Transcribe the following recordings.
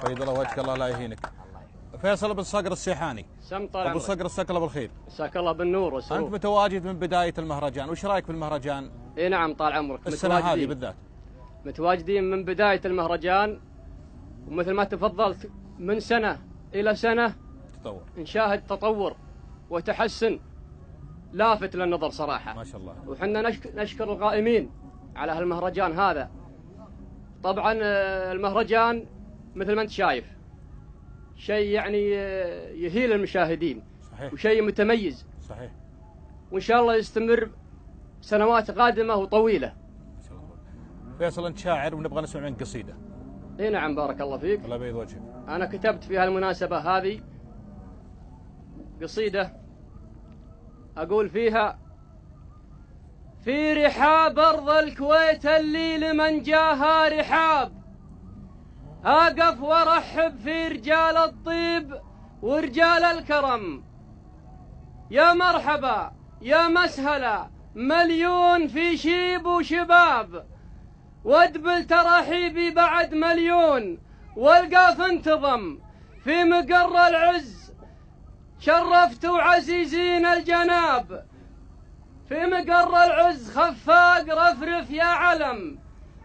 بيض الله وجهك، الله لا يهينك. فيصل بن صقر السيحاني. سم طال عمرك. ابو صقر مساك الله بالخير. مساك الله بالنور والسرور. انت متواجد من بدايه المهرجان، وش رايك في المهرجان؟ اي نعم طال عمرك. السنه هذه بالذات. متواجدين من بدايه المهرجان، ومثل ما تفضلت من سنه الى سنه تطور. نشاهد تطور وتحسن لافت للنظر صراحه. ما شاء الله. وحنا نشكر القائمين على هالمهرجان هذا. طبعا المهرجان مثل ما انت شايف شيء يعني يهيل المشاهدين. صحيح. وشيء متميز. صحيح. وان شاء الله يستمر سنوات قادمه وطويله. ما شاء الله. فيصل انت شاعر ونبغى نسمع منك قصيده. اي نعم بارك الله فيك. الله يبيض وجهك. انا كتبت في هالمناسبه هذه قصيده اقول فيها: في رحاب ارض الكويت اللي لمن جاها رحاب، اقف وارحب في رجال الطيب ورجال الكرم. يا مرحبا يا مسهلا مليون في شيب وشباب، وادبل ترحيبي بعد مليون والقاف انتظم. في مقر العز شرفتوا عزيزين الجناب، في مقر العز خفاق رفرف يا علم.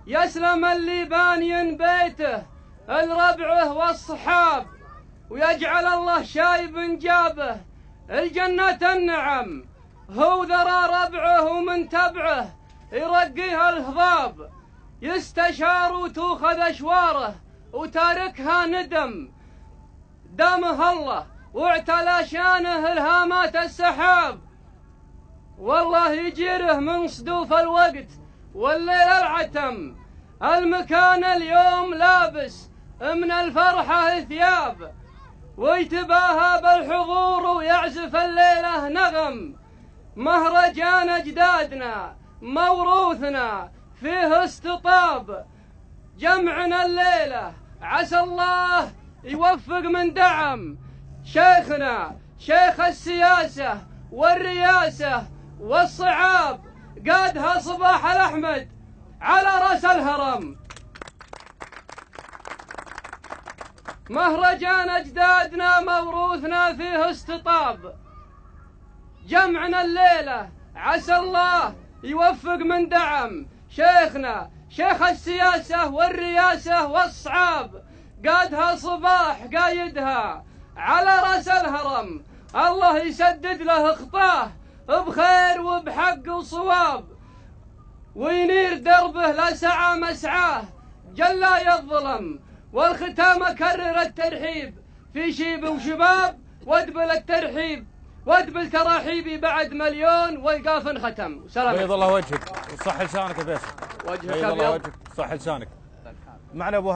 يسلم اللي بانين بيته الربعه والصحاب، ويجعل الله شايب جابه الجنة النعم. هو ذرى ربعه ومن تبعه يرقيها الهضاب، يستشار وتوخذ اشواره وتاركها ندم. دامه الله واعتلى شانه الهامات السحاب، والله يجيره من صدوف الوقت والليل العتم. المكان اليوم لابس من الفرحة ثياب، ويتباهى بالحضور ويعزف الليلة نغم. مهرجان أجدادنا موروثنا فيه استطاب، جمعنا الليلة عسى الله يوفق من دعم. شيخنا شيخ السياسة والرياسة والصعاب، قادها صباح الأحمد على رأس الهرم. مهرجان أجدادنا موروثنا فيه استطاب، جمعنا الليلة عسى الله يوفق من دعم. شيخنا شيخ السياسة والرياسة والصعاب، قادها صباح قايدها على رأس الهرم. الله يسدد له خطاه بخير وبحق وصواب، وينير دربه لا سعى مسعاه جلا الظلم. والختام أكرر الترحيب في شيب وشباب، وادبل الترحيب وادبل تراحيبي بعد مليون والقاف انختم. سلام. بيض الله وجهك، صح لسانك يا فيصل. وجهك بيض الله وجهك، صح لسانك. معنا ابو